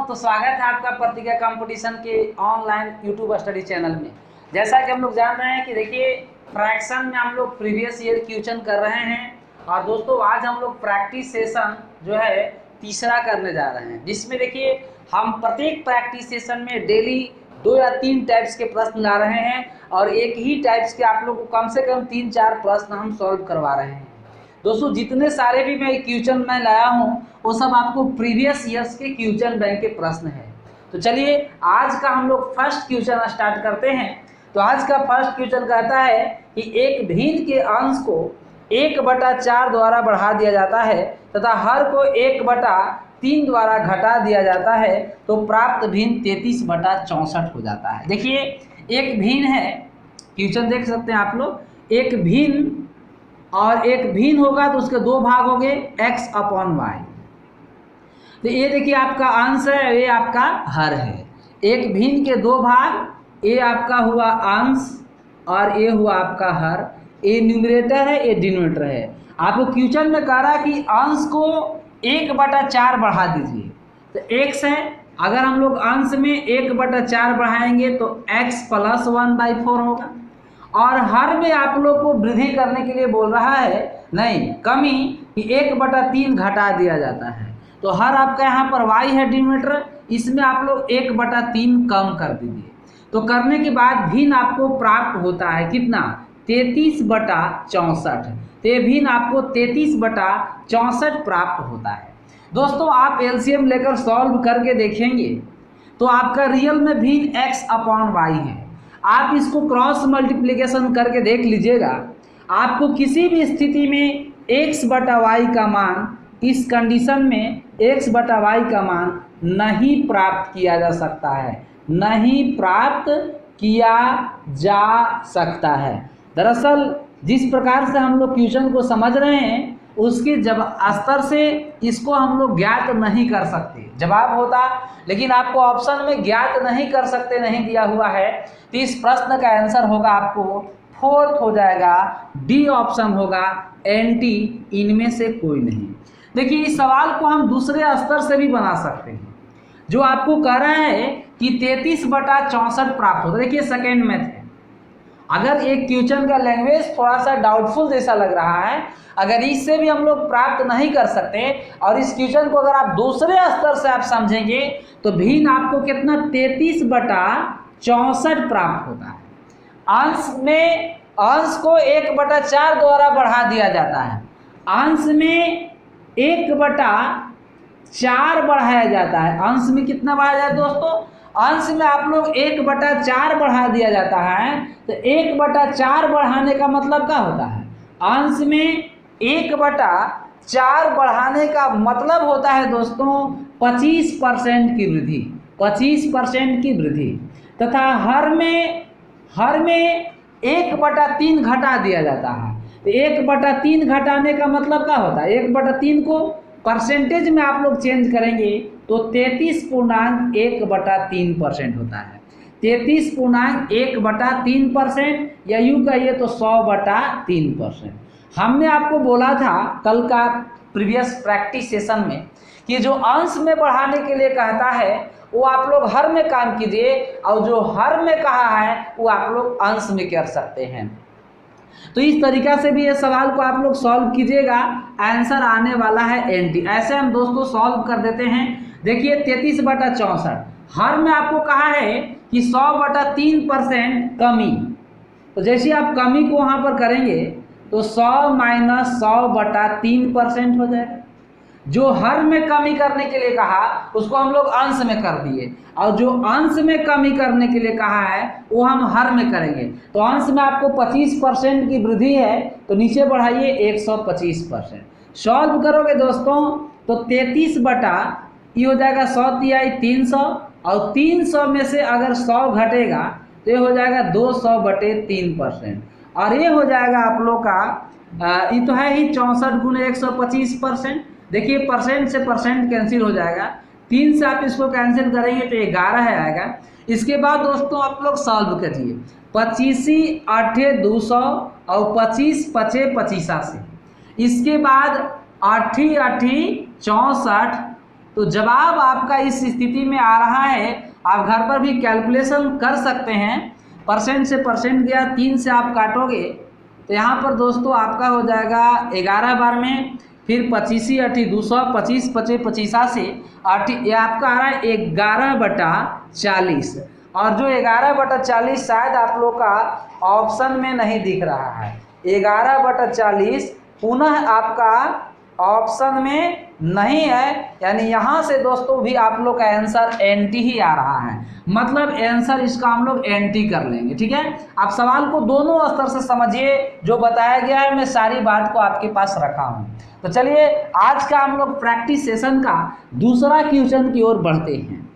तो स्वागत है आपका प्रतिज्ञा कंपटीशन के ऑनलाइन यूट्यूब स्टडी चैनल में। जैसा कि हम लोग जान रहे हैं कि देखिए फ्रैक्शन में हम लोग प्रीवियस ईयर क्वेश्चन कर रहे हैं। और दोस्तों आज हम लोग प्रैक्टिस सेशन जो है तीसरा करने जा रहे हैं, जिसमें देखिए हम प्रत्येक प्रैक्टिस सेशन में डेली 2 या 3 टाइप्स के प्रश्न ला रहे हैं और एक ही टाइप्स के आप लोग को कम से कम 3-4 प्रश्न हम सॉल्व करवा रहे हैं। दोस्तों जितने सारे भी मैं क्वेश्चन मैं लाया हूँ वो सब आपको प्रीवियस ईयर्स के क्वेश्चन बैंक के प्रश्न है। तो चलिए आज का हम लोग फर्स्ट क्वेश्चन स्टार्ट करते हैं। तो आज का फर्स्ट क्वेश्चन कहता है कि एक भिन्न के अंश को 1/4 द्वारा बढ़ा दिया जाता है तथा हर को 1/3 द्वारा घटा दिया जाता है तो प्राप्त भिन्न 33/64 हो जाता है। देखिए एक भिन्न है, क्वेश्चन देख सकते हैं आप लोग, एक भिन्न और एक भिन्न होगा तो उसके 2 भाग हो गए x/y। तो ये देखिए आपका अंश है, ये आपका हर है। एक भिन्न के 2 भाग, ये आपका हुआ अंश और ये हुआ आपका हर। ये न्यूमरेटर है, ये डिनोमिनेटर है। आपको क्वेश्चन में कह रहा है कि अंश को 1/4 बढ़ा दीजिए। तो x है, अगर हम लोग अंश में 1/4 बढ़ाएंगे तो x + 1/4 होगा। और हर में आप लोग को वृद्धि करने के लिए बोल रहा है, नहीं कमी, कि 1/3 घटा दिया जाता है। तो हर आपका यहाँ पर y है डिनोमिनेटर, इसमें आप लोग 1/3 कम कर दीजिए। तो करने के बाद भिन्न आपको प्राप्त होता है कितना, 33/64। तो ये भिन्न आपको 33/64 प्राप्त होता है। दोस्तों आप एलसीएम लेकर सॉल्व करके देखेंगे तो आपका रियल में भिन्न x/y है। आप इसको क्रॉस मल्टीप्लिकेशन करके देख लीजिएगा, आपको किसी भी स्थिति में x/y का मान, इस कंडीशन में x/y का मान नहीं प्राप्त किया जा सकता है, नहीं प्राप्त किया जा सकता है। दरअसल जिस प्रकार से हम लोग क्वेश्चन को समझ रहे हैं उसके जब स्तर से इसको हम लोग ज्ञात नहीं कर सकते। जवाब होता लेकिन आपको ऑप्शन में ज्ञात नहीं कर सकते नहीं दिया हुआ है, तो इस प्रश्न का आंसर होगा आपको 4th हो जाएगा, डी ऑप्शन होगा, एंटी, इनमें से कोई नहीं। देखिए इस सवाल को हम दूसरे स्तर से भी बना सकते हैं। जो आपको कह रहा है कि 33/64 प्राप्त होता है। देखिए सेकेंड मैथ है, अगर एक क्वेश्चन का लैंग्वेज थोड़ा सा डाउटफुल जैसा लग रहा है, अगर इससे भी हम लोग प्राप्त नहीं कर सकते और इस क्वेश्चन को अगर आप दूसरे स्तर से आप समझेंगे तो भिन्न आपको कितना 33/64 प्राप्त होता है। अंश में अंश को 1/4 द्वारा बढ़ा दिया जाता है, अंश में 1/4 बढ़ाया जाता है। अंश में कितना बढ़ाया जाता है दोस्तों, अंश में आप लोग 1/4 बढ़ा दिया जाता है। तो 1/4 बढ़ाने का मतलब क्या होता है, अंश में 1/4 बढ़ाने का मतलब होता है दोस्तों 25% की वृद्धि, 25% की वृद्धि। तथा हर में 1/3 घटा दिया जाता है। तो 1/3 घटाने का मतलब क्या होता है, 1/3 को परसेंटेज में आप लोग चेंज करेंगे तो 33.1/3% होता है। 33.1/3% या यूँ कहिए तो 100/3%। हमने आपको बोला था कल का प्रीवियस प्रैक्टिस सेशन में कि जो अंश में बढ़ाने के लिए कहता है वो आप लोग हर में काम कीजिए, और जो हर में कहा है वो आप लोग अंश में कर सकते हैं। तो इस तरीका से भी ये सवाल को आप लोग सॉल्व कीजिएगा, आंसर आने वाला है एंटी। ऐसे हम दोस्तों सॉल्व कर देते हैं। देखिए 33/64, हर में आपको कहा है कि 100/3% कमी। तो जैसे आप कमी को वहाँ पर करेंगे तो 100 - 100/3% हो जाएगा। जो हर में कमी करने के लिए कहा उसको हम लोग अंश में कर दिए, और जो अंश में कमी करने के लिए कहा है वो हम हर में करेंगे। तो अंश में आपको 25% की वृद्धि है तो नीचे बढ़ाइए 125%। सॉल्व करोगे दोस्तों तो 33 ये हो जाएगा 100 तिहाई 300, और 300 में से अगर 100 घटेगा तो ये हो जाएगा 200/3%। और ये हो जाएगा आप लोग का ये तो है ही 64 × 125%। देखिए परसेंट से परसेंट कैंसिल हो जाएगा, 3 से आप इसको कैंसिल करेंगे तो 11 आएगा। इसके बाद दोस्तों आप लोग सॉल्व करिए, 25 8 200 और 25 5 85। इसके बाद 8 8 64 तो जवाब आपका इस स्थिति में आ रहा है, आप घर पर भी कैलकुलेशन कर सकते हैं। परसेंट से परसेंट गया, 3 से आप काटोगे तो यहाँ पर दोस्तों आपका हो जाएगा 11 बार में, फिर 25 अठी 200, 25 पचे 25 से 8, ये आपका आ रहा है 11/40। और जो 11/40 शायद आप लोग का ऑप्शन में नहीं दिख रहा है। 11/40 पुनः आपका ऑप्शन में नहीं है, यानी यहाँ से दोस्तों भी आप लोग का आंसर एंटी ही आ रहा है, मतलब आंसर इसका हम लोग एंटी कर लेंगे। ठीक है, आप सवाल को दोनों स्तर से समझिए, जो बताया गया है मैं सारी बात को आपके पास रखा हूँ। तो चलिए आज का हम लोग प्रैक्टिस सेशन का दूसरा क्वेश्चन की ओर बढ़ते हैं।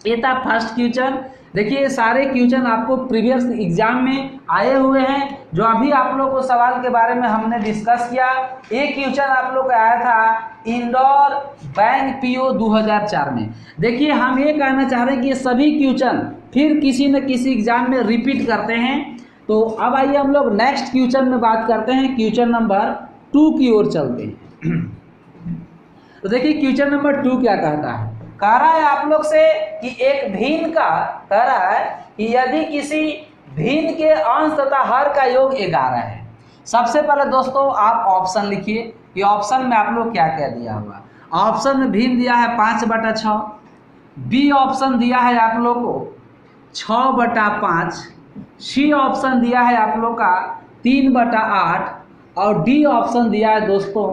ये था फर्स्ट क्वेश्चन। देखिए सारे क्वेश्चन आपको प्रीवियस एग्जाम में आए हुए हैं, जो अभी आप लोग को सवाल के बारे में हमने डिस्कस किया। एक क्वेश्चन आप लोग का आया था इंदौर बैंक पीओ 2004 में। देखिए हम ये कहना चाह रहे हैं कि ये सभी क्वेश्चन फिर किसी न किसी एग्जाम में रिपीट करते हैं। तो अब आइए हम लोग नेक्स्ट क्वेश्चन में बात करते हैं, क्वेश्चन नंबर 2 की ओर चलते हैं। तो देखिए क्वेश्चन नंबर 2 क्या कहता है, कह रहा है आप लोग से कि एक भिन्न का, कह रहा है कि यदि किसी भिन्न के अंश तथा हर का योग 11 है। सबसे पहले दोस्तों आप ऑप्शन लिखिए कि ऑप्शन में आप लोग क्या क्या दिया हुआ। ऑप्शन में भिन्न दिया है 5/6, बी ऑप्शन दिया है आप लोग को 6/5, सी ऑप्शन दिया है आप लोग का 3/8 और डी ऑप्शन दिया है दोस्तों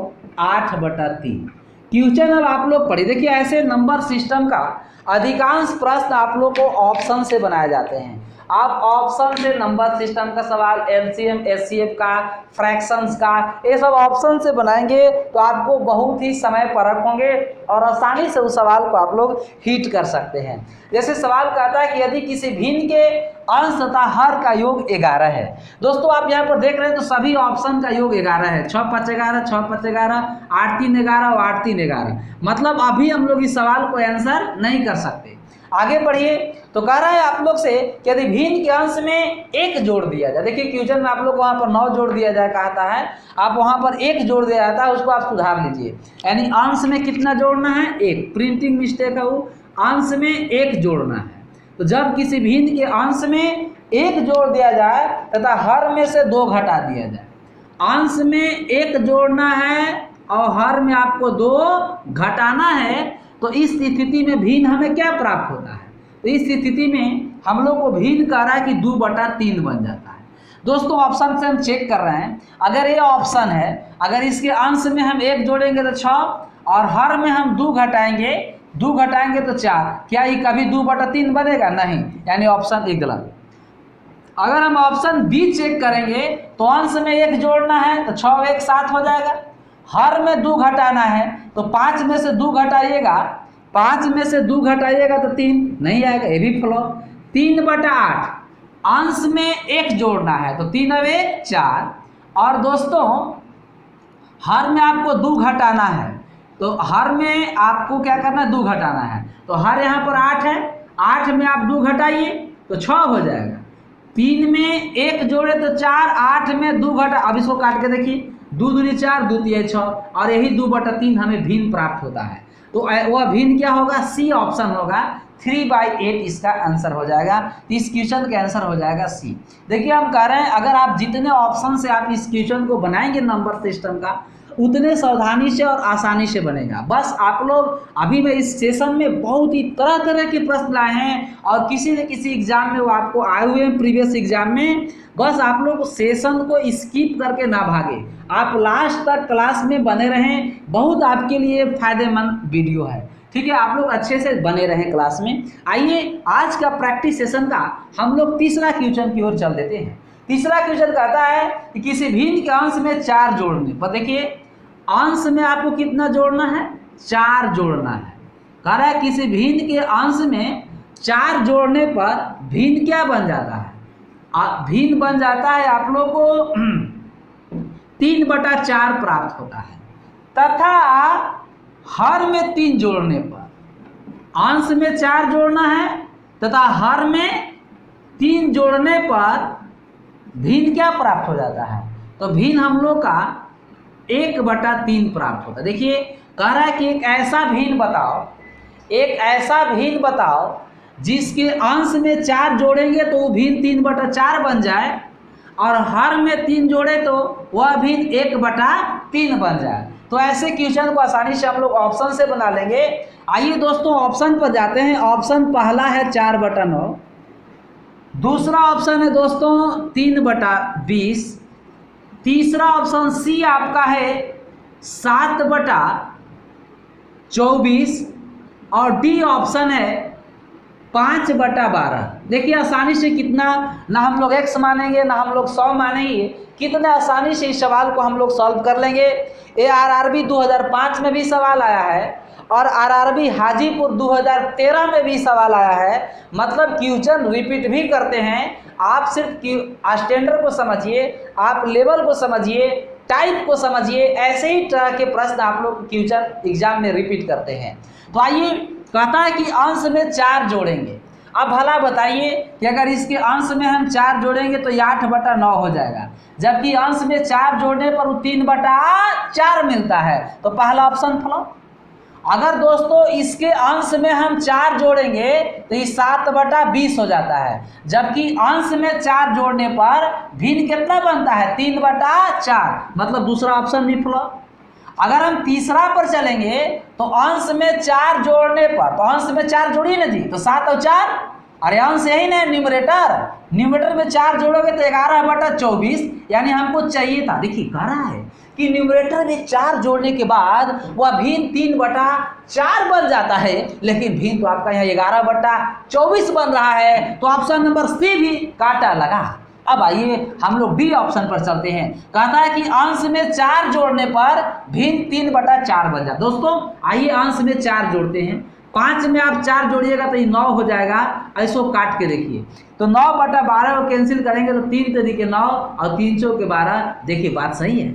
8/3। क्वेश्चन अब आप लोग पढ़िए। देखिए ऐसे नंबर सिस्टम का अधिकांश प्रश्न आप लोग को ऑप्शन से बनाए जाते हैं। आप ऑप्शन से नंबर सिस्टम का सवाल, एलसीएम एचसीएफ का, फ्रैक्शंस का, ये सब ऑप्शन से बनाएंगे तो आपको बहुत ही समय परक होंगे और आसानी से उस सवाल को आप लोग हिट कर सकते हैं। जैसे सवाल कहता है कि यदि किसी भिन्न के अंश तथा हर का योग 11 है। दोस्तों आप यहाँ पर देख रहे हैं तो सभी ऑप्शन का योग 11 है, 6×5 11, 6×5 11, 8×3 11 और 8×3 11। मतलब अभी हम लोग इस सवाल को आंसर नहीं कर सकते। आगे बढ़िए। तो कह रहा है आप लोग से कि यदि भिन्न के अंश में 1 जोड़ दिया जाए। देखिए क्वेश्चन में आप लोग वहाँ पर 9 जोड़ दिया जाए कहता है, आप वहाँ पर 1 जोड़ दिया जाता है, उसको आप सुधार लीजिए। यानी अंश में कितना जोड़ना है, 1। प्रिंटिंग मिस्टेक है वो, अंश में 1 जोड़ना है। तो जब किसी भिन्न के अंश में 1 जोड़ दिया जाए तथा हर में से 2 घटा दिया जाए। अंश में 1 जोड़ना है और हर में आपको 2 घटाना है, तो इस स्थिति में भिन्न हमें क्या प्राप्त होता है। तो इस स्थिति में हम लोग को भिन्न कह रहा है कि 2/3 बन जाता है। दोस्तों ऑप्शन से हम चेक कर रहे हैं, अगर ये ऑप्शन है, अगर इसके अंश में हम 1 जोड़ेंगे तो 6 और हर में हम 2 घटाएंगे तो 4, क्या ये कभी 2/3 बनेगा? नहीं, यानी ऑप्शन ए गलत। अगर हम ऑप्शन बी चेक करेंगे तो अंश में 1 जोड़ना है तो 6 1 7 हो जाएगा, हर में 2 घटाना है तो 5 में से 2 घटाइएगा, 5 में से 2 घटाइएगा तो 3 नहीं आएगा, ये भी फ्लॉप। 3/8 अंश में 1 जोड़ना है तो 3 और 1 4, और दोस्तों हर में आपको 2 घटाना है तो हर में आपको क्या करना है, 2 घटाना है। तो हर यहाँ पर 8 है, 8 में आप 2 घटाइए तो 6 हो जाएगा। 3 में 1 जोड़े तो 4, 8 में 2 घटा, अब इसको काट के देखिए, 2 दूनी 4, 2 तिया 6, और यही 2/3 हमें भिन्न प्राप्त होता है। तो वह भिन्न क्या होगा, सी ऑप्शन होगा, 3/8 इसका आंसर हो जाएगा। इस क्वेश्चन का आंसर हो जाएगा सी। देखिए हम कह रहे हैं अगर आप जितने ऑप्शन से आप इस क्वेश्चन को बनाएंगे नंबर सिस्टम का, उतने सावधानी से और आसानी से बनेगा। बस आप लोग अभी मैं इस सेशन में बहुत ही तरह तरह के प्रश्न लाए हैं और किसी न किसी एग्जाम में वो आपको आए हुए हैं प्रीवियस एग्जाम में। बस आप लोग सेशन को स्किप करके ना भागे, आप लास्ट तक क्लास में बने रहें, बहुत आपके लिए फायदेमंद वीडियो है। ठीक है, आप लोग अच्छे से बने रहें क्लास में। आइए आज का प्रैक्टिस सेशन का हम लोग तीसरा क्वेश्चन की ओर चल देते हैं। तीसरा क्वेश्चन कहता है कि किसी भिन्न के अंश में 4 जोड़ने पर, देखिए अंश में आपको कितना जोड़ना है, 4 जोड़ना है। कह रहा है किसी भिन्न के अंश में 4 जोड़ने पर भिन्न क्या बन जाता है, भिन्न बन जाता है आप लोग को 3/4 प्राप्त होता है। तथा हर में 3 जोड़ने पर, अंश में 4 जोड़ना है तथा हर में 3 जोड़ने पर भिन्न क्या प्राप्त हो जाता है, तो भिन्न हम लोग का 1/3 प्राप्त होता है। देखिए कह रहा है कि एक ऐसा भिन्न बताओ एक ऐसा भिन्न बताओ जिसके अंश में 4 जोड़ेंगे तो वो भिन्न 3/4 बन जाए, और हर में 3 जोड़े तो वह भिन्न 1/3 बन जाए। तो ऐसे क्वेश्चन को आसानी से हम लोग ऑप्शन से बना लेंगे। आइए दोस्तों ऑप्शन पर जाते हैं। ऑप्शन पहला है 4/9, दूसरा ऑप्शन है दोस्तों 3/20, तीसरा ऑप्शन सी आपका है 7/24, और डी ऑप्शन है 5/12। देखिए आसानी से कितना, ना हम लोग x मानेंगे ना हम लोग 100 मानेंगे, कितने आसानी से इस सवाल को हम लोग सॉल्व कर लेंगे। ये आरआरबी 2005 में भी सवाल आया है और आरआरबी हाजीपुर 2013 में भी सवाल आया है। मतलब क्वेश्चन रिपीट भी करते हैं। आप सिर्फ स्टैंडर्ड को समझिए, आप लेवल को समझिए, टाइप को समझिए, ऐसे ही तरह के प्रश्न आप लोग क्वेश्चन एग्जाम में रिपीट करते हैं। तो आइए, कहता है कि अंश में 4 जोड़ेंगे। अब भला बताइए कि अगर इसके अंश में हम 4 जोड़ेंगे तो ये 8/9 हो जाएगा, जबकि अंश में 4 जोड़ने पर वो 3/4 मिलता है। तो पहला ऑप्शन फ्लॉप। अगर दोस्तों इसके अंश में हम 4 जोड़ेंगे तो ये 7/20 हो जाता है, जबकि अंश में 4 जोड़ने पर भिन्न कितना बनता है 3/4, मतलब दूसरा ऑप्शन भी फ्लॉप। अगर हम तीसरा पर चलेंगे तो अंश में 4 जोड़ने पर, तो अंश में 4 जोड़िए ना जी, तो 7 और 4, अरे अंश यही ना न्यूमरेटर में 4 जोड़ोगे तो 11/24, यानी हमको चाहिए था। देखिए कह रहा है कि न्यूमरेटर में 4 जोड़ने के बाद वह भिन्न 3/4 बन जाता है, लेकिन भिन्न तो आपका यहाँ 11/24 बन रहा है। तो ऑप्शन नंबर सी भी काटा लगा। अब आइए हम लोग डी ऑप्शन पर चलते हैं। कहता है कि अंश में 4 जोड़ने पर भिन्न 3/4 बन जाता। दोस्तों आइए अंश में 4 जोड़ते हैं। 5 में आप 4 जोड़िएगा तो ये 9 हो जाएगा। ऐसो काट के देखिए तो 9/12 को कैंसिल करेंगे तो 3 × 9 और 3 × 12। देखिए बात सही है।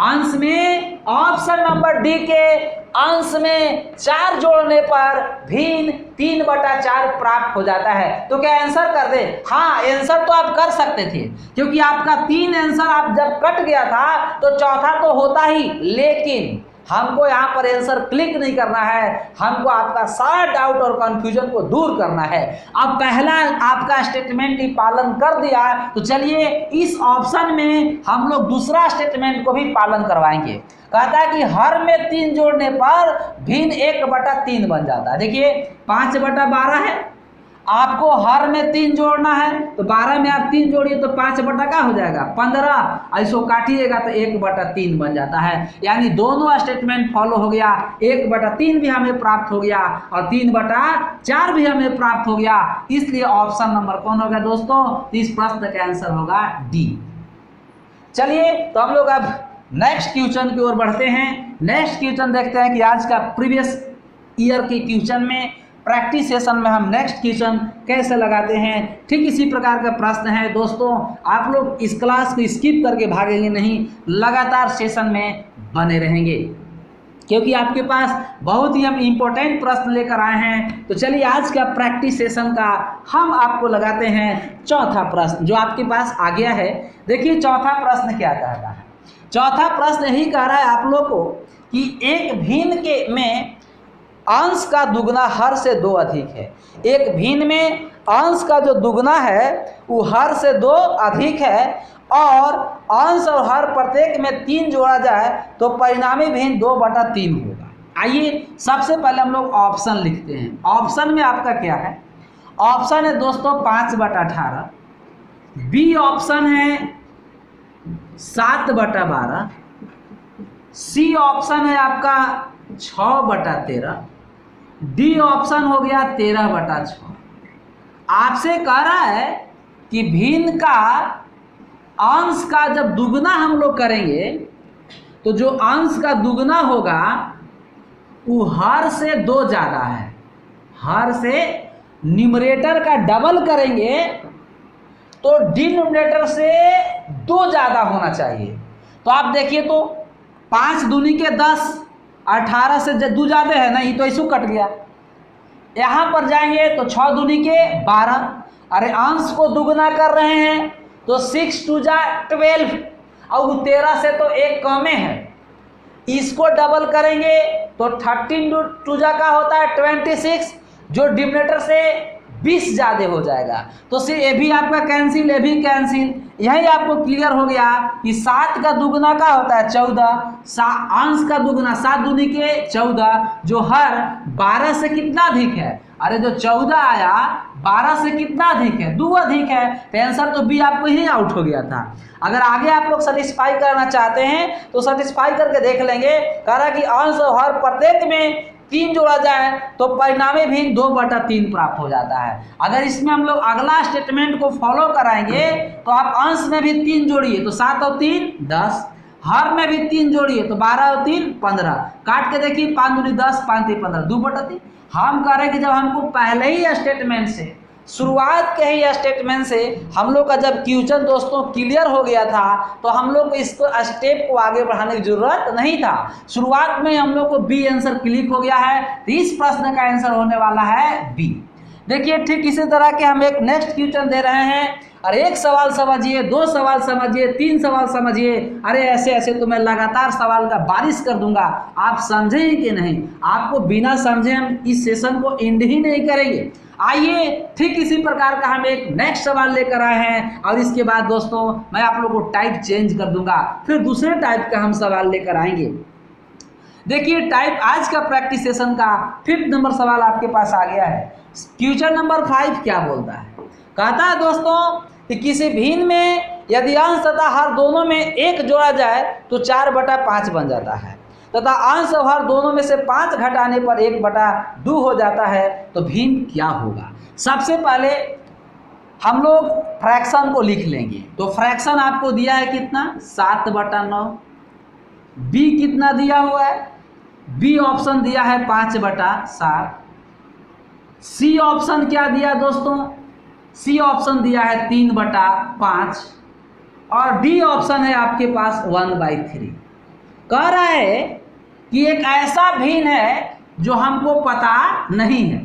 अंश में ऑप्शन नंबर डी के अंश में 4 जोड़ने पर भिन्न 3/4 प्राप्त हो जाता है। तो क्या आंसर कर दे? हाँ, आंसर तो आप कर सकते थे, क्योंकि आपका 3 आंसर आप जब कट गया था तो चौथा तो होता ही, लेकिन हमको यहाँ पर आंसर क्लिक नहीं करना है, हमको आपका सारा डाउट और कंफ्यूजन को दूर करना है। अब पहला आपका स्टेटमेंट ही पालन कर दिया, तो चलिए इस ऑप्शन में हम लोग दूसरा स्टेटमेंट को भी पालन करवाएंगे। कहता है कि हर में 3 जोड़ने पर भिन्न 1/3 बन जाता है। देखिए 5/12 है, आपको हर में 3 जोड़ना है, तो 12 में आप 3 जोड़िए तो 5 का हो जाएगा 15, ऐसो काटिएगा तो 1/3 बन जाता है। यानी दोनों स्टेटमेंट फॉलो हो गया। 1/3 भी हमें प्राप्त हो गया और 3/4 भी हमें प्राप्त हो गया। इसलिए ऑप्शन नंबर कौन होगा दोस्तों? इस प्रश्न का आंसर होगा डी। चलिए तो हम लोग अब नेक्स्ट क्वेश्चन की ओर बढ़ते हैं। नेक्स्ट क्वेश्चन देखते हैं कि आज का प्रीवियस ईयर के क्वेश्चन में, प्रैक्टिस सेशन में हम नेक्स्ट क्वेश्चन कैसे लगाते हैं। ठीक इसी प्रकार का प्रश्न है दोस्तों। आप लोग इस क्लास को स्किप करके भागेंगे नहीं, लगातार सेशन में बने रहेंगे, क्योंकि आपके पास बहुत ही हम इम्पोर्टेंट प्रश्न लेकर आए हैं। तो चलिए आज का प्रैक्टिस सेशन का हम आपको लगाते हैं चौथा प्रश्न, जो आपके पास आ गया है। देखिए चौथा प्रश्न क्या कहता है। चौथा प्रश्न यही कह रहा है आप लोग को कि एक भिन्न के में अंश का दुगना हर से 2 अधिक है। एक भिन्न में अंश का जो दुगना है वो हर से 2 अधिक है, और अंश और हर प्रत्येक में 3 जोड़ा जाए तो परिणामी भिन्न 2/3 होगा। आइए सबसे पहले हम लोग ऑप्शन लिखते हैं। ऑप्शन में आपका क्या है? ऑप्शन है दोस्तों 5/18, बी ऑप्शन है 7/12, सी ऑप्शन है आपका 6/13, डी ऑप्शन हो गया 13/6। आपसे कह रहा है कि भिन्न का अंश का जब दुगना हम लोग करेंगे तो जो अंश का दुगना होगा वो हर से 2 ज़्यादा है। हर से न्यूमरेटर का डबल करेंगे तो डिनोमिनेटर से 2 ज़्यादा होना चाहिए। तो आप देखिए तो 5 दूनी के 10, 18 से 2 ज़्यादा है ना, ये तो ऐसू कट गया। यहाँ पर जाएंगे तो 6 दूनी के 12, अरे अंश को दुगना कर रहे हैं तो 6 × 2 = 12, और 13 से तो 1 कमे है। इसको डबल करेंगे तो 13 टू जा का होता है 26, जो डिनोमिनेटर से 20 ज़्यादा हो जाएगा। तो सिर्फ ये भी आपका कैंसिल, ये भी कैंसिल। यही आपको क्लियर हो गया कि 7 का दुगना का होता है 14, अंश का दुगना 7 दूनी के 14, जो हर 12 से कितना अधिक है। अरे जो 14 आया 12 से कितना अधिक है, 2 अधिक है। तो आंसर तो बी आपको ही आउट हो गया था। अगर आगे आप लोग सेटिस्फाई करना चाहते हैं तो सेटिस्फाई करके देख लेंगे। कह रहा कि अंश और हर प्रत्येक में 3 जोड़ा जाए तो परिणामी भिन्न 2/3 प्राप्त हो जाता है। अगर इसमें हम लोग अगला स्टेटमेंट को फॉलो कराएंगे तो आप अंश में भी 3 जोड़िए तो 7 और 3 10, हर में भी 3 जोड़िए तो 12 और 3 15, काट के देखिए 5 दूनी 10, 5 3 15, 2/3। हम कह रहे हैं कि जब हमको पहले ही स्टेटमेंट से, शुरुआत के ही स्टेटमेंट से हम लोग का जब क्वेश्चन दोस्तों क्लियर हो गया था तो हम लोग को इसको स्टेप को आगे बढ़ाने की जरूरत नहीं था। शुरुआत में हम लोग को बी आंसर क्लिक हो गया है। तो इस प्रश्न का आंसर होने वाला है बी। देखिए ठीक इसी तरह के हम एक नेक्स्ट क्वेश्चन दे रहे हैं। और 1 सवाल समझिए, 2 सवाल समझिए, 3 सवाल समझिए। अरे ऐसे ऐसे तो मैं लगातार सवाल का बारिश कर दूंगा, आप समझें कि नहीं। आपको बिना समझे हम इस सेशन को एंड ही नहीं करेंगे। आइए ठीक इसी प्रकार का हम एक नेक्स्ट सवाल लेकर आए हैं और इसके बाद दोस्तों मैं आप लोगों को टाइप चेंज कर दूंगा, फिर दूसरे टाइप का हम सवाल लेकर आएंगे। देखिए टाइप आज का प्रैक्टिस सेशन का 5th नंबर सवाल आपके पास आ गया है। क्वेश्चन नंबर 5 क्या बोलता है, कहता है दोस्तों कि किसी भिन्न में यदि अंश तथा हर दोनों में 1 जोड़ा जाए तो 4/5 बन जाता है, तथा अंश और हर दोनों में से 5 घटाने पर 1/2 हो जाता है, तो भिन्न क्या होगा। सबसे पहले हम लोग फ्रैक्शन को लिख लेंगे। तो फ्रैक्शन आपको दिया है कितना 7/9, बी कितना दिया हुआ है, बी ऑप्शन दिया है 5/7, सी ऑप्शन क्या दिया दोस्तों, सी ऑप्शन दिया है 3/5 और डी ऑप्शन है आपके पास 1/3। कह रहा है कि एक ऐसा भिन्न है जो हमको पता नहीं है,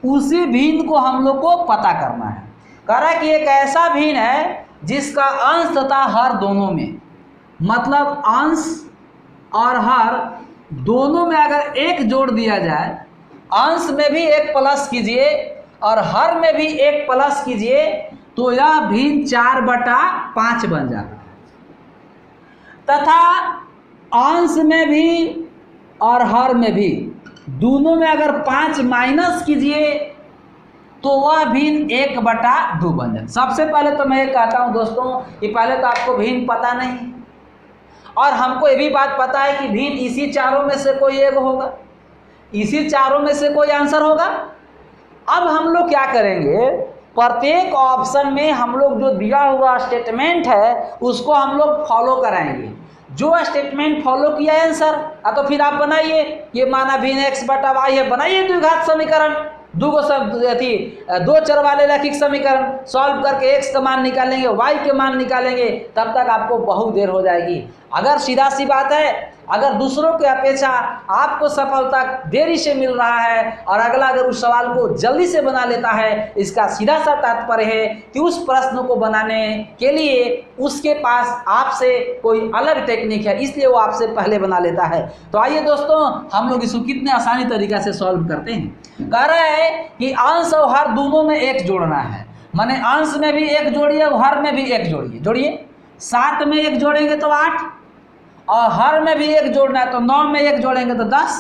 उसी भिन्न को हम लोग को पता करना है। कह रहा है कि एक ऐसा भिन्न है जिसका अंश तथा हर दोनों में, मतलब अंश और हर दोनों में अगर 1 जोड़ दिया जाए, अंश में भी 1 प्लस कीजिए और हर में भी 1 प्लस कीजिए, तो यह भिन्न 4/5 बन जाता है। तथा अंश में भी और हर में भी दोनों में अगर 5 माइनस कीजिए तो वह भिन्न 1/2 बन जाए। सबसे पहले तो मैं ये कहता हूँ दोस्तों कि पहले तो आपको भिन्न पता नहीं और हमको ये भी बात पता है कि भिन्न इसी चारों में से कोई एक होगा, इसी चारों में से कोई आंसर होगा। अब हम लोग क्या करेंगे, प्रत्येक ऑप्शन में हम लोग जो दिया हुआ स्टेटमेंट है उसको हम लोग फॉलो कराएंगे। जो स्टेटमेंट फॉलो किया है आंसर, तो फिर आप बनाइए, ये माना भिन्न x/y है, बनाइए द्विघात समीकरण, 2 चर वाले रैखिक समीकरण सॉल्व करके x का मान निकालेंगे, y के मान निकालेंगे, तब तक आपको बहुत देर हो जाएगी। अगर सीधा सी बात है, अगर दूसरों के अपेक्षा आपको सफलता देरी से मिल रहा है और अगला अगर उस सवाल को जल्दी से बना लेता है, इसका सीधा सा तात्पर्य है कि उस प्रश्न को बनाने के लिए उसके पास आपसे कोई अलग टेक्निक है, इसलिए वो आपसे पहले बना लेता है। तो आइए दोस्तों हम लोग इसको कितने आसानी तरीका से सॉल्व करते हैं। कह रहा है कि अंश और हर दोनों में 1 जोड़ना है, माने अंश में भी 1 जोड़िए और हर में भी 1 जोड़िए। जोड़िए 7 में 1 जोड़ेंगे तो 8 और हर में भी 1 जोड़ना है तो 9 में 1 जोड़ेंगे तो 10,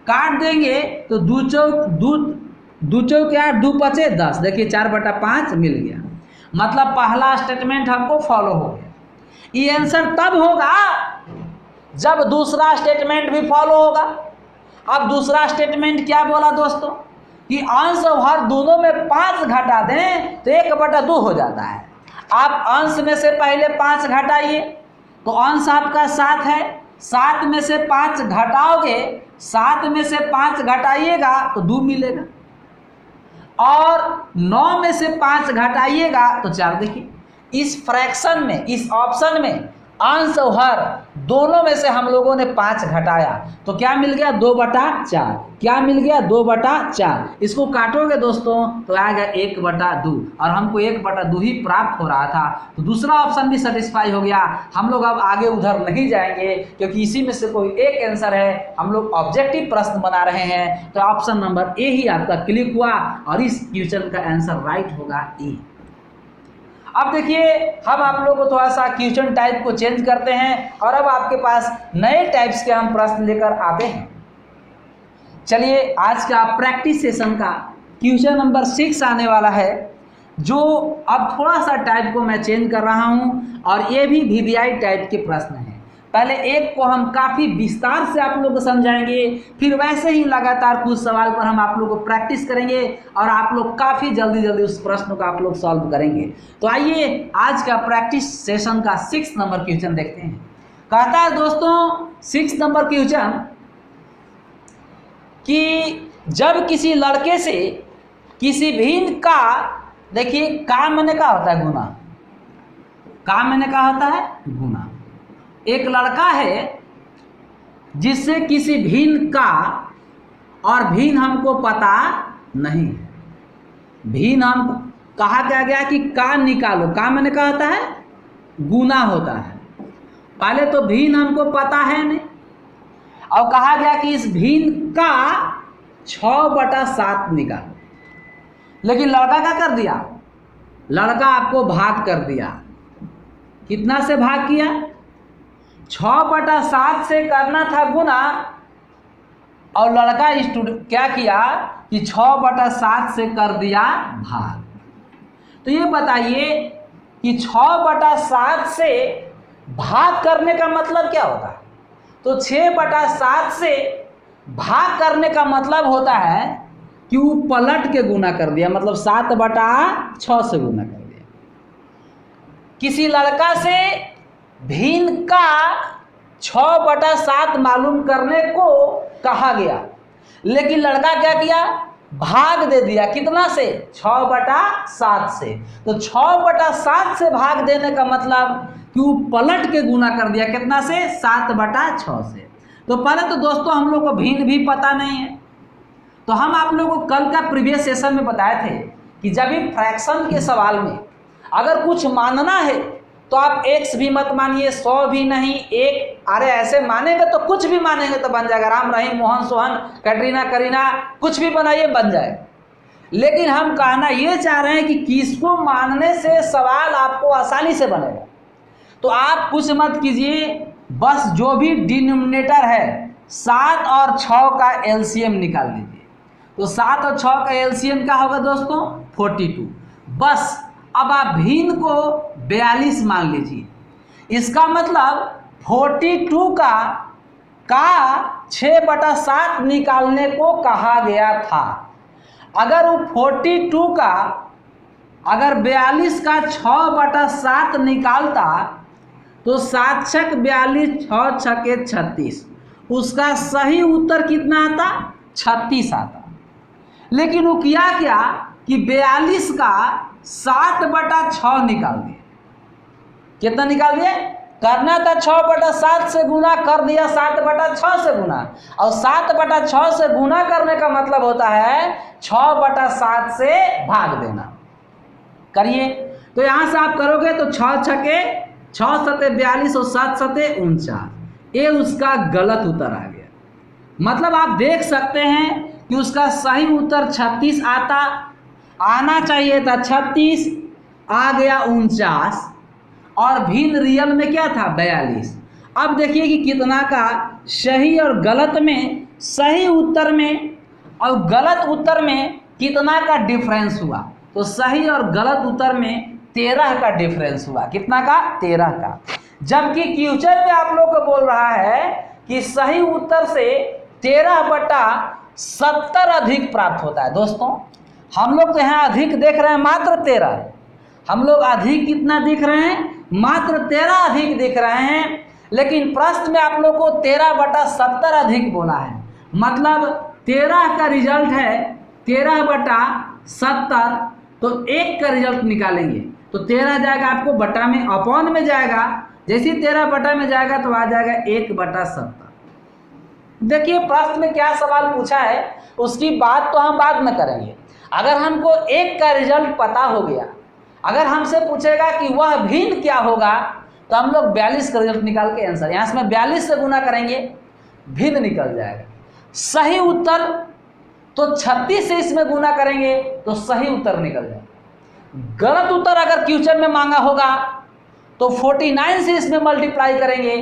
काट देंगे तो 2 चौक 8, 2 5 10, देखिए 4/5 मिल गया। मतलब पहला स्टेटमेंट हमको फॉलो हो गया। ये आंसर तब होगा जब दूसरा स्टेटमेंट भी फॉलो होगा। अब दूसरा स्टेटमेंट क्या बोला दोस्तों कि अंश और हर दोनों में 5 घटा दें तो 1/2 हो जाता है। आप अंश में से पहले 5 घटाइए तो अंश आपका 7 है, 7 में से 5 घटाओगे, 7 में से 5 घटाइएगा तो 2 मिलेगा और 9 में से 5 घटाइएगा तो 4। देखिए इस फ्रैक्शन में, इस ऑप्शन में अंश और हर दोनों में से हम लोगों ने 5 घटाया तो क्या मिल गया 2/4। क्या मिल गया 2/4। इसको काटोगे दोस्तों तो आएगा 1/2 और हमको 1/2 ही प्राप्त हो रहा था। तो दूसरा ऑप्शन भी सेटिस्फाई हो गया। हम लोग अब आगे उधर नहीं जाएंगे क्योंकि इसी में से कोई एक आंसर है। हम लोग ऑब्जेक्टिव प्रश्न बना रहे हैं तो ऑप्शन नंबर ए ही आपका क्लिक हुआ और इस क्वेश्चन का आंसर राइट होगा ए। अब देखिए हम आप लोगों को थोड़ा सा क्वेश्चन टाइप को चेंज करते हैं और अब आपके पास नए टाइप्स के हम प्रश्न लेकर आते हैं। चलिए आज का प्रैक्टिस सेशन का क्वेश्चन नंबर 6 आने वाला है, जो अब थोड़ा सा टाइप को मैं चेंज कर रहा हूं और ये भी वीवीआई टाइप के प्रश्न हैं। पहले एक को हम काफ़ी विस्तार से आप लोग को समझाएंगे, फिर वैसे ही लगातार कुछ सवाल पर हम आप लोग को प्रैक्टिस करेंगे और आप लोग काफ़ी जल्दी जल्दी उस प्रश्न को आप लोग सॉल्व करेंगे। तो आइए आज का प्रैक्टिस सेशन का 6 नंबर क्वेश्चन देखते हैं। कहता है दोस्तों 6 नंबर क्वेश्चन कि जब किसी लड़के से किसी भिन्न का, देखिए का मैंने क्या होता है गुना, का मैंने क्या होता है गुना। एक लड़का है जिससे किसी भिन्न का, और भिन्न हमको पता नहीं है, भिन्न हम कहा गया कि का निकालो, का मैंने कहा होता है गुना होता है। पहले तो भिन्न हमको पता है नहीं और कहा गया कि इस भिन्न का 6/7 निकालो। लेकिन लड़का क्या कर दिया, लड़का आपको भाग कर दिया। कितना से भाग किया, 6/7 से करना था गुना और लड़का स्टूडेंट क्या किया कि 6/7 से कर दिया भाग। तो ये बताइए कि 6/7 से भाग करने का मतलब क्या होता है। तो 6/7 से भाग करने का मतलब होता है कि वो पलट के गुना कर दिया, मतलब 7/6 से गुना कर दिया। किसी लड़का से भिन्न का 6/7 मालूम करने को कहा गया, लेकिन लड़का क्या किया, भाग दे दिया। कितना से, 6/7 से। तो 6/7 से भाग देने का मतलब कि वो पलट के गुना कर दिया। कितना से, 7/6 से। तो पहले तो दोस्तों हम लोग को भिन्न भी पता नहीं है। तो हम आप लोगों को कल का प्रीवियस सेशन में बताए थे कि जब भी फ्रैक्शन के सवाल में अगर कुछ मानना है तो आप x भी मत मानिए, 100 भी नहीं, एक, अरे ऐसे मानेंगे तो कुछ भी मानेंगे तो बन जाएगा। राम रहीम, मोहन, सोहन, कैटरीना, करीना, कुछ भी बनाइए बन जाएगा। लेकिन हम कहना ये चाह रहे हैं कि किसको मानने से सवाल आपको आसानी से बनेगा। तो आप कुछ मत कीजिए, बस जो भी डिनोमिनेटर है 7 और 6 का एलसीएम निकाल लीजिए। तो 7 और 6 का एलसीएम क्या होगा दोस्तों, 42। बस अब आप भिन्न को 42 मान लीजिए। इसका मतलब 42 का 6/7 निकालने को कहा गया था। अगर वो 42 का, अगर 42 का 6/7 निकालता तो 7 छक 42, 6 छके 36, उसका सही उत्तर कितना आता, 36 आता। लेकिन वो किया क्या कि 42 का 7/6 निकाल दिए। कितना निकाल दिए, करना था 6/7 से गुना, कर दिया 7/6 से गुना। और 7/6 से गुना करने का मतलब होता है 6/7 से भाग देना। करिए, तो यहां से आप करोगे तो 6 छके 6 सते 42 और 7 सते 49, ये उसका गलत उत्तर आ गया। मतलब आप देख सकते हैं कि उसका सही उत्तर 36 आना चाहिए था, 36 आ गया 49 और भिन्न रियल में क्या था 42। अब देखिए कि कितना का सही और गलत में, सही उत्तर में और गलत उत्तर में कितना का डिफरेंस हुआ। तो सही और गलत उत्तर में 13 का डिफरेंस हुआ। कितना का, 13 का। जबकि क्वेश्चन में आप लोग को बोल रहा है कि सही उत्तर से 13/70 अधिक प्राप्त होता है। दोस्तों हम लोग तो यहाँ अधिक देख रहे हैं मात्र 13, हम लोग अधिक कितना दिख रहे हैं, मात्र 13 अधिक दिख रहे हैं। लेकिन प्रश्न में आप लोग को 13/70 अधिक बोला है। मतलब 13 का रिजल्ट है 13/70, तो 1 का रिजल्ट निकालेंगे तो 13 जाएगा आपको बटा में, अपॉन में जाएगा जैसे 13 बटा में जाएगा तो आ जाएगा 1/70। देखिए प्रश्न में क्या सवाल पूछा है उसकी बात तो हम बाद में करेंगे। अगर हमको एक का रिजल्ट पता हो गया, अगर हमसे पूछेगा कि वह भिन्न क्या होगा, तो हम लोग 42 का रिजल्ट निकाल के आंसर, यहाँ से मैं 42 से गुना करेंगे, भिन्न निकल जाएगा। सही उत्तर तो 36 से इसमें गुना करेंगे तो सही उत्तर निकल जाएगा। गलत उत्तर अगर क्वेश्चन में मांगा होगा तो 49 से इसमें मल्टीप्लाई करेंगे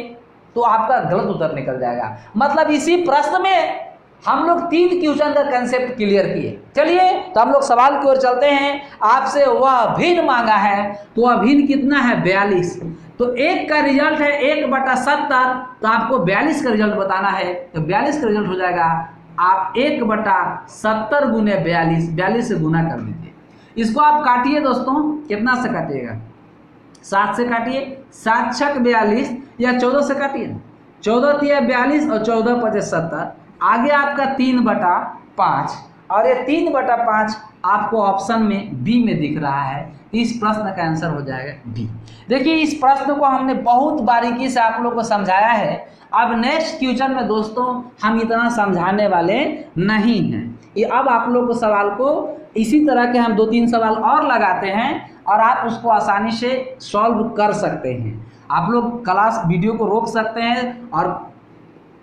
तो आपका गलत उत्तर निकल जाएगा। मतलब इसी प्रश्न में हम लोग 3 क्वेश्चन का कंसेप्ट क्लियर किए। चलिए तो हम लोग सवाल की ओर चलते हैं। आपसे वह भिन्न मांगा है तो वह भिन्न कितना है 42। तो 1 का रिजल्ट है 1/70, तो आपको 42 का रिजल्ट बताना है। तो 42 का रिजल्ट हो जाएगा, आप 1/70 गुने 42 से गुना कर दीजिए। इसको आप काटिए दोस्तों, कितना से काटिएगा 7 से काटिए, 7 छक 42 या 14 से काटिए, 14 तिया 42 और 14 पचे 70, आगे आपका 3/5 और ये 3/5 आपको ऑप्शन में बी में दिख रहा है। इस प्रश्न का आंसर हो जाएगा बी। देखिए इस प्रश्न को हमने बहुत बारीकी से आप लोग को समझाया है। अब नेक्स्ट क्वेश्चन में दोस्तों हम इतना समझाने वाले नहीं हैं। ये अब आप लोग को सवाल को इसी तरह के हम 2-3 सवाल और लगाते हैं और आप उसको आसानी से सॉल्व कर सकते हैं। आप लोग क्लास वीडियो को रोक सकते हैं और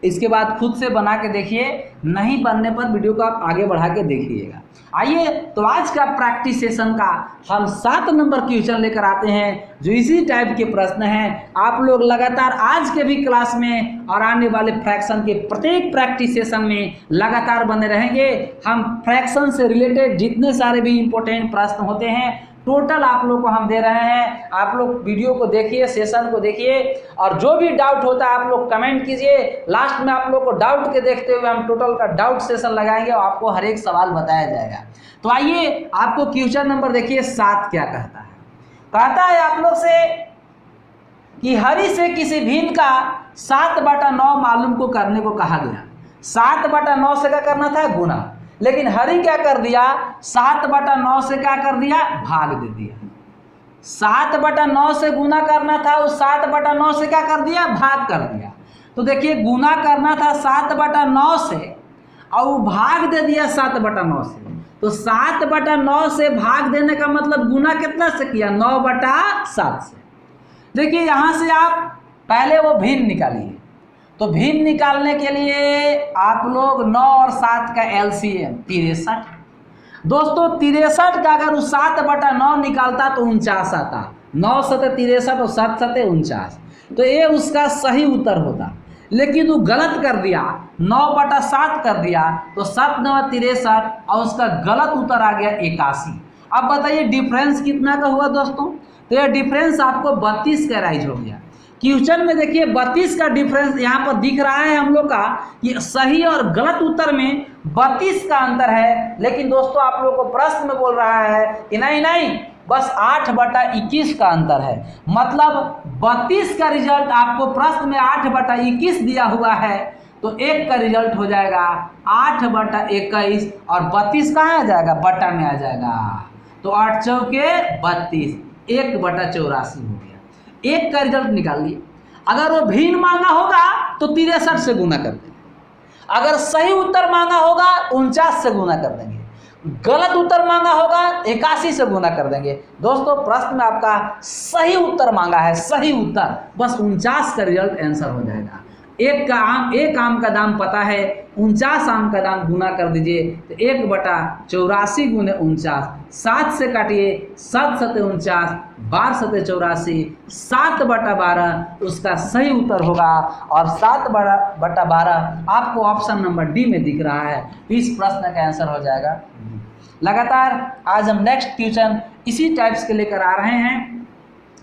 इसके बाद खुद से बना के देखिए, नहीं बनने पर वीडियो को आप आगे बढ़ा के देखिएगा। आइए तो आज का प्रैक्टिस सेशन का हम 7 नंबर क्वेश्चन लेकर आते हैं जो इसी टाइप के प्रश्न हैं। आप लोग लगातार आज के भी क्लास में और आने वाले फ्रैक्शन के प्रत्येक प्रैक्टिस सेशन में लगातार बने रहेंगे। हम फ्रैक्शन से रिलेटेड जितने सारे भी इंपॉर्टेंट प्रश्न होते हैं टोटल आप लोग को हम दे रहे हैं। आप लोग वीडियो को देखिए, सेशन को देखिए और जो भी डाउट होता है आप लोग कमेंट कीजिए। लास्ट में आप लोग को डाउट के देखते हुए हम टोटल का डाउट सेशन लगाएंगे और आपको हर एक सवाल बताया जाएगा। तो आइए आपको क्वेश्चन नंबर देखिए 7 क्या कहता है। कहता है आप लोग से कि हरि से किसी भिन्न का 7/9 मालूम को करने को कहा गया। 7/9 से क्या करना था गुना, लेकिन हरि क्या कर दिया 7/9 से क्या कर दिया भाग दे दिया। 7/9 से गुना करना था, उस 7/9 से क्या कर दिया भाग कर दिया। तो देखिए गुना करना था 7/9 से और भाग दे दिया 7/9 से। तो 7/9 से भाग देने का मतलब गुना कितना से किया 9/7 से। देखिए यहाँ से आप पहले वो भिन्न निकालिए। तो भिन्न निकालने के लिए आप लोग 9 और 7 का एलसीएम 63। दोस्तों 63 का अगर उस 7/9 निकालता तो 49 आता। 9 सते 63 और 7 सते 49, तो ये उसका सही उत्तर होता। लेकिन वो गलत कर दिया, 9/7 कर दिया, तो 7 9 63 और उसका गलत उत्तर आ गया 81। अब बताइए डिफरेंस कितना का हुआ दोस्तों। तो ये डिफरेंस आपको 32 का राइज हो गया। क्वेश्चन में देखिए 32 का डिफरेंस यहाँ पर दिख रहा है हम लोग का कि सही और गलत उत्तर में 32 का अंतर है। लेकिन दोस्तों आप लोग को प्रश्न में बोल रहा है कि नहीं बस 8/21 का अंतर है। मतलब 32 का रिजल्ट आपको प्रश्न में 8/21 दिया हुआ है, तो 1 का रिजल्ट हो जाएगा 8/21 और 32 कहाँ आ जाएगा बटा में आ जाएगा। तो 8 चौके 32, 1/84 हो गया। 1 का रिजल्ट निकाल लिए। अगर वो भिन्न मांगा होगा तो 63 से गुना कर देंगे, अगर सही उत्तर मांगा होगा 49 से गुना कर देंगे, गलत उत्तर मांगा होगा 81 से गुना कर देंगे। दोस्तों प्रश्न में आपका सही उत्तर मांगा है, सही उत्तर बस 49 का रिजल्ट आंसर हो जाएगा। एक आम का दाम पता है, 49 आम का दाम गुना कर दीजिए तो 1/84 गुने 49, 7 से काटिए, 7 सते 49, 12 सते 84, 7/12 उसका सही उत्तर होगा। और 7/12 आपको ऑप्शन नंबर डी में दिख रहा है। इस प्रश्न का आंसर हो जाएगा। लगातार आज हम नेक्स्ट क्वेश्चन इसी टाइप्स के लेकर आ रहे हैं।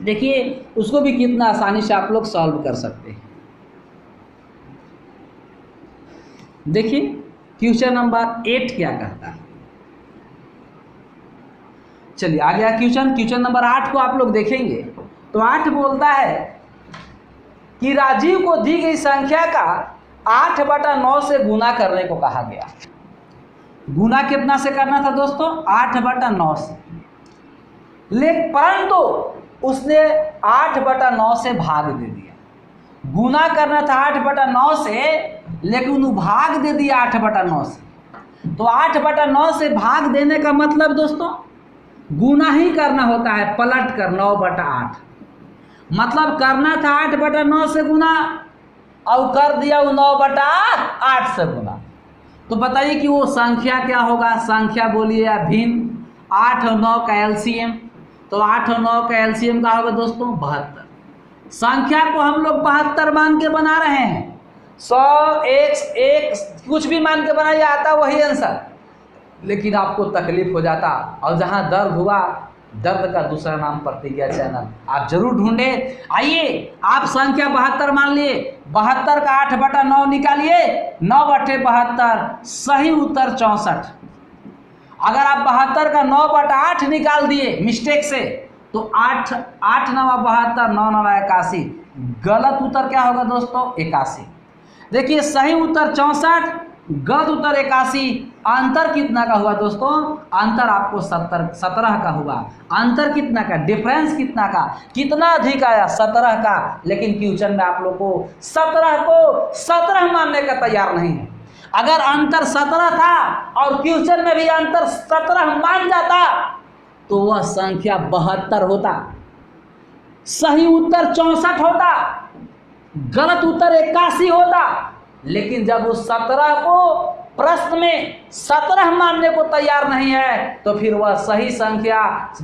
देखिए उसको भी कितना आसानी से आप लोग सॉल्व कर सकते हैं। देखिए क्वेश्चन नंबर 8 क्या कहता है। चलिए आ गया क्वेश्चन नंबर 8 को आप लोग देखेंगे तो 8 बोलता है कि राजीव को दी गई संख्या का 8/9 से गुना करने को कहा गया। गुना कितना से करना था दोस्तों 8/9 से। लेकिन परंतु उसने 8/9 से भाग दे दिया। गुना करना था 8/9 से, लेकिन वो भाग दे दिया 8/9 से। तो 8/9 से भाग देने का मतलब दोस्तों गुना ही करना होता है, पलट कर 9/8। मतलब करना था 8/9 से गुना और कर दिया वो 9/8 से गुना। तो बताइए कि वो संख्या क्या होगा? संख्या बोलिए या भिन्न। 8 और 9 का एलसीएम, तो 8 और 9 का एलसीएम का होगा दोस्तों 72। संख्या को हम लोग 72 मान के बना रहे हैं। 100, 1 कुछ भी मान के बनाया आता वही आंसर, लेकिन आपको तकलीफ हो जाता। और जहां दर्द हुआ, दर्द का दूसरा नाम प्रतिज्ञा चैनल, आप जरूर ढूंढे। आइए आप संख्या 72 मान लिए, 72 का 8/9 निकालिए, 9/72, सही उत्तर 64। अगर आप 72 का 9/8 निकाल दिए मिस्टेक से, तो 8 9 72, 9 9 81, गलत उत्तर क्या होगा दोस्तों? 81। देखिए सही उत्तर 64, गलत उत्तर 81। अंतर कितना का हुआ दोस्तों? अंतर आपको 17 का हुआ। अंतर कितना का? डिफरेंस कितना का? कितना अधिक आया? 17 का। लेकिन क्वेश्चन में आप लोग को 17 को 17 मानने का तैयार नहीं है। अगर अंतर 17 था और क्वेश्चन में भी अंतर 17 मान जाता, तो वह संख्या 72 होता, सही उत्तर 64 होता, गलत उत्तर 81 होता। लेकिन जब उस 17 को प्रश्न में 17 मानने को तैयार नहीं है, तो फिर वह सही संख्या,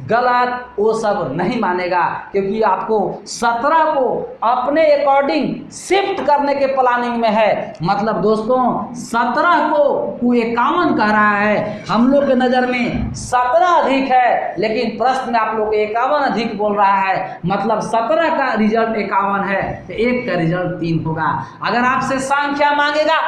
गलत, वो सब नहीं मानेगा, क्योंकि आपको 17 को अपने अकॉर्डिंग शिफ्ट करने के प्लानिंग में है। मतलब दोस्तों 17 को वो 51 कह रहा है, हम लोग के नज़र में 17 अधिक है, लेकिन प्रश्न में आप लोग 51 अधिक बोल रहा है। मतलब 17 का रिजल्ट 51 है, तो 1 का रिजल्ट 3 होगा। अगर आपसे संख्या मांगेगा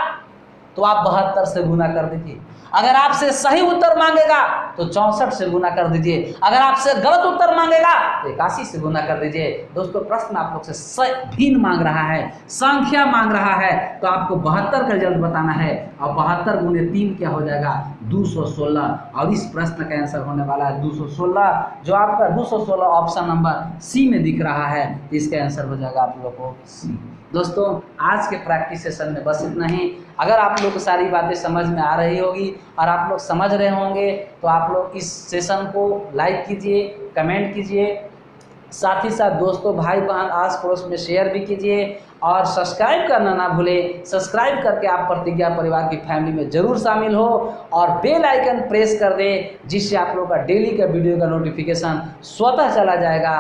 तो आप 72 से गुना कर दीजिए। अगर आपसे सही उत्तर मांगेगा तो 64 से गुना कर दीजिए। अगर आपसे गलत उत्तर मांगेगा तो 81 से गुना कर दीजिए। दोस्तों प्रश्न आप लोग से भिन्न मांग रहा है, संख्या मांग रहा है, तो आपको 72 का रिजल्ट बताना है। और 72 गुने 3 क्या हो जाएगा? 216। और इस प्रश्न का आंसर होने वाला है 216, जो आपका 216 ऑप्शन नंबर सी में दिख रहा है। इसका आंसर हो जाएगा आप लोग को सी। दोस्तों आज के प्रैक्टिस सेशन में बस इतना ही। अगर आप लोग को सारी बातें समझ में आ रही होगी और आप लोग समझ रहे होंगे, तो आप लोग इस सेशन को लाइक कीजिए, कमेंट कीजिए, साथ ही साथ दोस्तों भाई बहन आस पड़ोस में शेयर भी कीजिए और सब्सक्राइब करना ना भूलें। सब्सक्राइब करके आप प्रतिज्ञा परिवार की फैमिली में जरूर शामिल हो और बेल आइकन प्रेस कर दें, जिससे आप लोग का डेली का वीडियो का नोटिफिकेशन स्वतः चला जाएगा।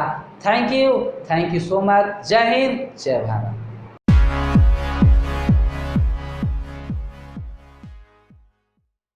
Thank you so much. जय हिंद, जय भारत।